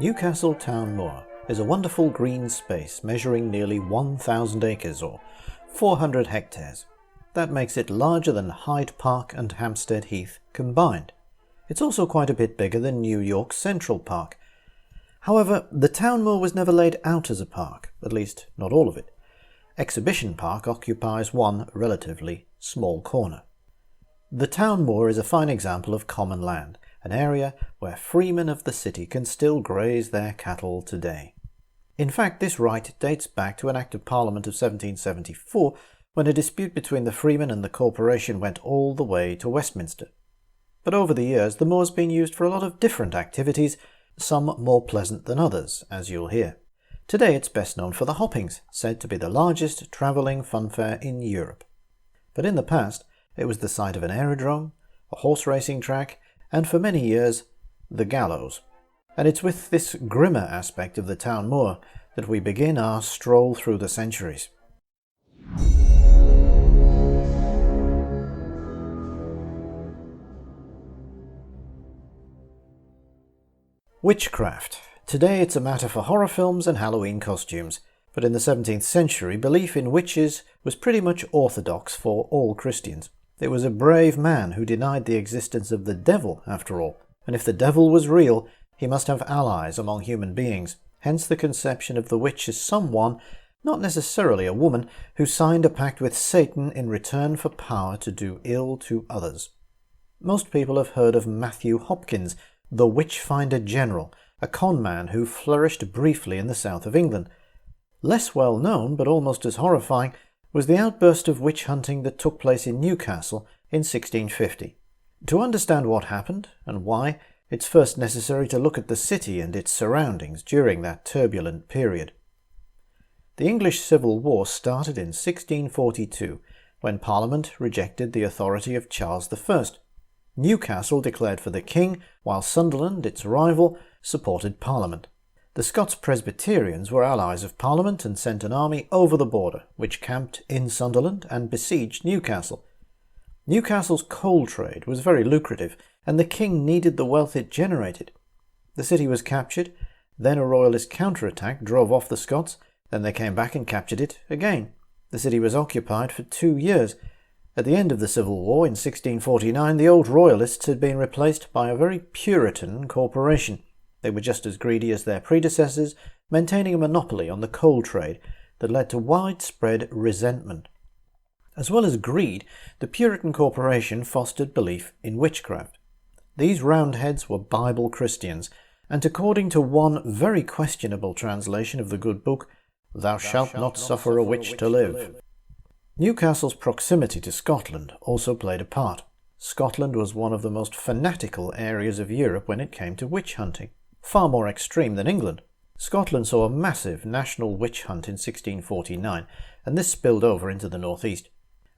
Newcastle Town Moor is a wonderful green space measuring nearly 1,000 acres or 400 hectares. That makes it larger than Hyde Park and Hampstead Heath combined. It's also quite a bit bigger than New York Central Park. However, the Town Moor was never laid out as a park, at least not all of it. Exhibition Park occupies one relatively small corner. The Town Moor is a fine example of common land, an area where freemen of the city can still graze their cattle today. In fact, this right dates back to an Act of Parliament of 1774, when a dispute between the freemen and the corporation went all the way to Westminster. But over the years, the moor's been used for a lot of different activities, some more pleasant than others, as you'll hear. Today it's best known for the Hoppings, said to be the largest travelling funfair in Europe. But in the past, it was the site of an aerodrome, a horse racing track, and for many years, the gallows. And it's with this grimmer aspect of the Town Moor that we begin our stroll through the centuries. Witchcraft. Today it's a matter for horror films and Halloween costumes, but in the 17th century, belief in witches was pretty much orthodox for all Christians. It was a brave man who denied the existence of the devil, after all, and if the devil was real, he must have allies among human beings, hence the conception of the witch as someone, not necessarily a woman, who signed a pact with Satan in return for power to do ill to others. Most people have heard of Matthew Hopkins, the witch-finder general, a con man who flourished briefly in the south of England. Less well known, but almost as horrifying, was the outburst of witch hunting that took place in Newcastle in 1650. To understand what happened and why, it's first necessary to look at the city and its surroundings during that turbulent period. The English Civil War started in 1642, when Parliament rejected the authority of Charles I. Newcastle declared for the king, while Sunderland, its rival, supported Parliament. The Scots Presbyterians were allies of Parliament and sent an army over the border, which camped in Sunderland and besieged Newcastle. Newcastle's coal trade was very lucrative, and the king needed the wealth it generated. The city was captured, then a royalist counterattack drove off the Scots, then they came back and captured it again. The city was occupied for 2 years. At the end of the Civil War in 1649, the old royalists had been replaced by a very Puritan corporation. They were just as greedy as their predecessors, maintaining a monopoly on the coal trade that led to widespread resentment. As well as greed, the Puritan corporation fostered belief in witchcraft. These Roundheads were Bible Christians, and according to one very questionable translation of the good book, "Thou shalt not suffer a witch to live." Newcastle's proximity to Scotland also played a part. Scotland was one of the most fanatical areas of Europe when it came to witch hunting. Far more extreme than England. Scotland saw a massive national witch hunt in 1649, and this spilled over into the northeast.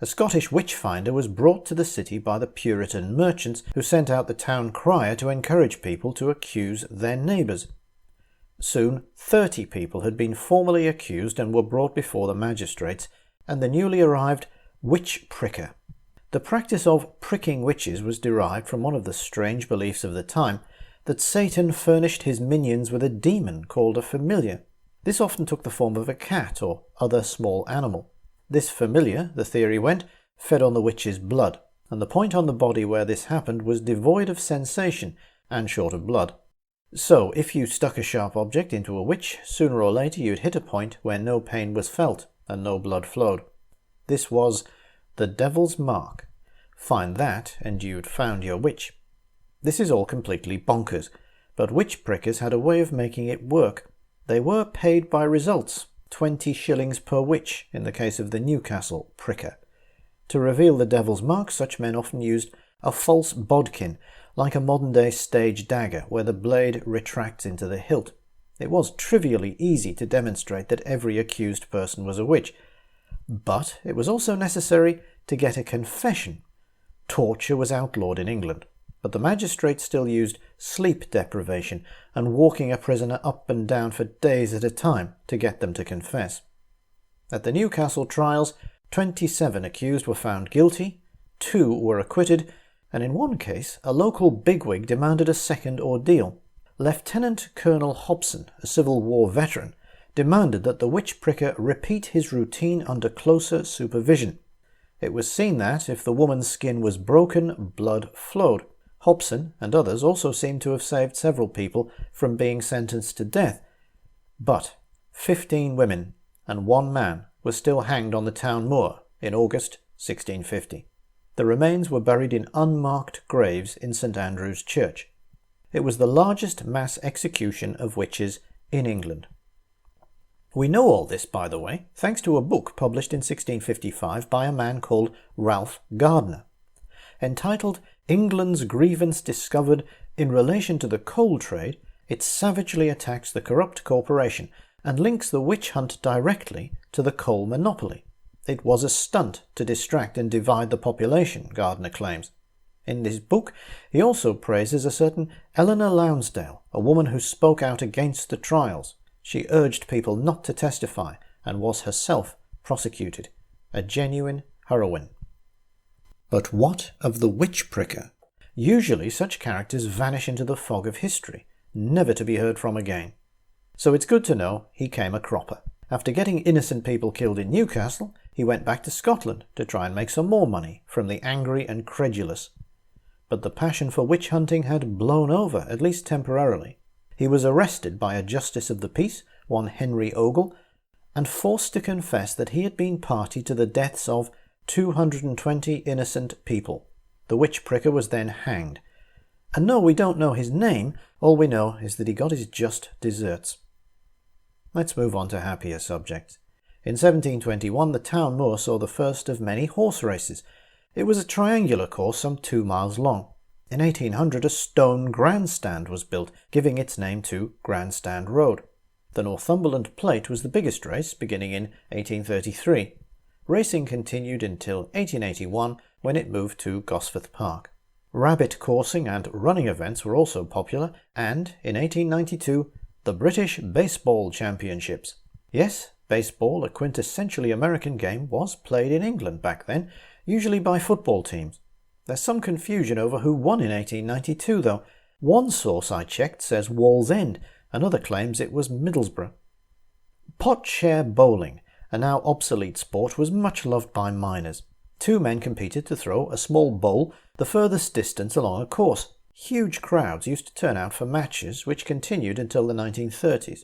A Scottish witch-finder was brought to the city by the Puritan merchants who sent out the town crier to encourage people to accuse their neighbours. Soon 30 people had been formally accused and were brought before the magistrates, and the newly arrived witch pricker. The practice of pricking witches was derived from one of the strange beliefs of the time, that Satan furnished his minions with a demon called a familiar. This often took the form of a cat or other small animal. This familiar, the theory went, fed on the witch's blood, and the point on the body where this happened was devoid of sensation and short of blood. So, if you stuck a sharp object into a witch, sooner or later you'd hit a point where no pain was felt and no blood flowed. This was the devil's mark. Find that and you'd found your witch. This is all completely bonkers, but witch prickers had a way of making it work. They were paid by results, 20 shillings per witch in the case of the Newcastle pricker. To reveal the devil's mark, such men often used a false bodkin, like a modern-day stage dagger, where the blade retracts into the hilt. It was trivially easy to demonstrate that every accused person was a witch, But it was also necessary to get a confession. Torture was outlawed in England, but the magistrates still used sleep deprivation and walking a prisoner up and down for days at a time to get them to confess. At the Newcastle trials, 27 accused were found guilty, 2 were acquitted, and in one case, a local bigwig demanded a second ordeal. Lieutenant Colonel Hobson, a Civil War veteran, demanded that the witch pricker repeat his routine under closer supervision. It was seen that, if the woman's skin was broken, blood flowed. Hobson and others also seem to have saved several people from being sentenced to death. But 15 women and 1 man were still hanged on the Town Moor in August 1650. The remains were buried in unmarked graves in St Andrew's Church. It was the largest mass execution of witches in England. We know all this, by the way, thanks to a book published in 1655 by a man called Ralph Gardner. Entitled England's Grievance Discovered in Relation to the Coal Trade, it savagely attacks the corrupt corporation and links the witch hunt directly to the coal monopoly. It was a stunt to distract and divide the population, Gardner claims. In his book, he also praises a certain Eleanor Lounsdale, a woman who spoke out against the trials. She urged people not to testify and was herself prosecuted. A genuine heroine. But what of the witch pricker? Usually such characters vanish into the fog of history, never to be heard from again. So it's good to know he came a cropper. After getting innocent people killed in Newcastle, he went back to Scotland to try and make some more money from the angry and credulous. But the passion for witch hunting had blown over, at least temporarily. He was arrested by a justice of the peace, one Henry Ogle, and forced to confess that he had been party to the deaths of 220 innocent people. The witch pricker was then hanged. And no, we don't know his name, all we know is that he got his just deserts. Let's move on to happier subjects. In 1721 the Town Moor saw the first of many horse races. It was a triangular course some 2 miles long. In 1800 a stone grandstand was built, giving its name to Grandstand Road. The Northumberland Plate was the biggest race, beginning in 1833. Racing continued until 1881, when it moved to Gosforth Park. Rabbit coursing and running events were also popular, and, in 1892, the British Baseball Championships. Yes, baseball, a quintessentially American game, was played in England back then, usually by football teams. There's some confusion over who won in 1892, though. One source I checked says Wallsend, another claims it was Middlesbrough. Pot-share bowling, a now obsolete sport, was much loved by miners. 2 men competed to throw a small bowl the furthest distance along a course. Huge crowds used to turn out for matches, which continued until the 1930s.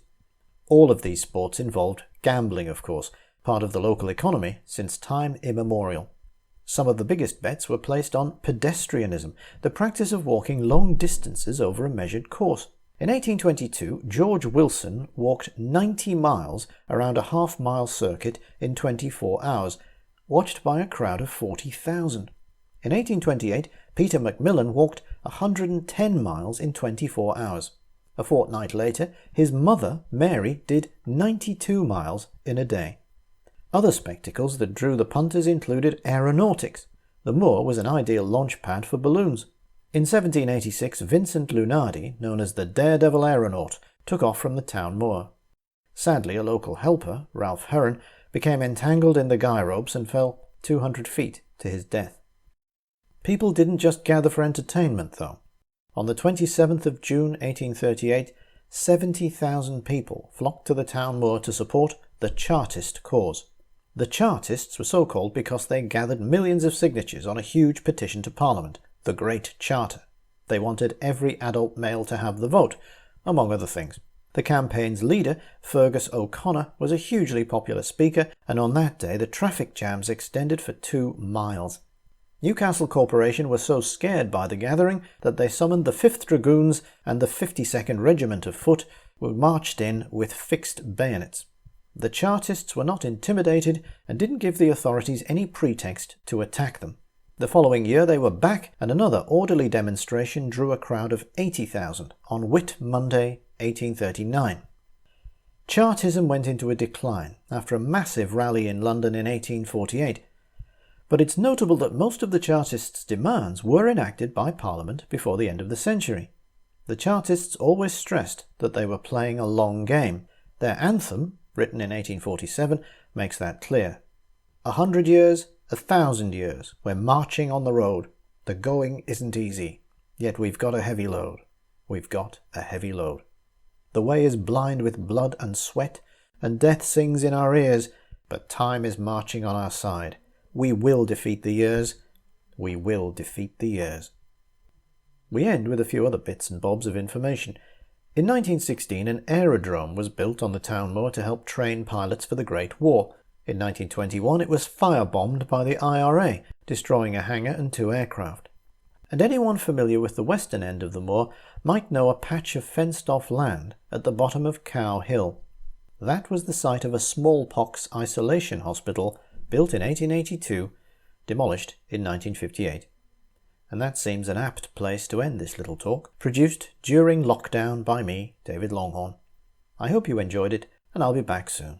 All of these sports involved gambling, of course, part of the local economy since time immemorial. Some of the biggest bets were placed on pedestrianism, the practice of walking long distances over a measured course. In 1822, George Wilson walked 90 miles around a half-mile circuit in 24 hours, watched by a crowd of 40,000. In 1828, Peter Macmillan walked 110 miles in 24 hours. A fortnight later, his mother, Mary, did 92 miles in a day. Other spectacles that drew the punters included aeronautics. The moor was an ideal launch pad for balloons. In 1786, Vincent Lunardi, known as the Daredevil Aeronaut, took off from the Town Moor. Sadly, a local helper, Ralph Heron, became entangled in the guy ropes and fell 200 feet to his death. People didn't just gather for entertainment, though. On the 27th of June 1838, 70,000 people flocked to the Town Moor to support the Chartist cause. The Chartists were so called because they gathered millions of signatures on a huge petition to Parliament, the Great Charter. They wanted every adult male to have the vote, among other things. The campaign's leader, Fergus O'Connor, was a hugely popular speaker, and on that day the traffic jams extended for 2 miles. Newcastle Corporation were so scared by the gathering that they summoned the 5th Dragoons and the 52nd Regiment of Foot, who marched in with fixed bayonets. The Chartists were not intimidated and didn't give the authorities any pretext to attack them. The following year they were back, and another orderly demonstration drew a crowd of 80,000 on Whit Monday, 1839. Chartism went into a decline after a massive rally in London in 1848, but it's notable that most of the Chartists' demands were enacted by Parliament before the end of the century. The Chartists always stressed that they were playing a long game. Their anthem, written in 1847, makes that clear. 100 years, 1,000 years, we're marching on the road. The going isn't easy, yet we've got a heavy load. We've got a heavy load. The way is blind with blood and sweat, and death sings in our ears, but time is marching on our side. We will defeat the years. We will defeat the years. We end with a few other bits and bobs of information. In 1916, an aerodrome was built on the Town Moor to help train pilots for the Great War. In 1921, it was firebombed by the IRA, destroying a hangar and 2 aircraft. And anyone familiar with the western end of the moor might know a patch of fenced-off land at the bottom of Cow Hill. That was the site of a smallpox isolation hospital built in 1882, demolished in 1958. And that seems an apt place to end this little talk, produced during lockdown by me, David Longhorn. I hope you enjoyed it, and I'll be back soon.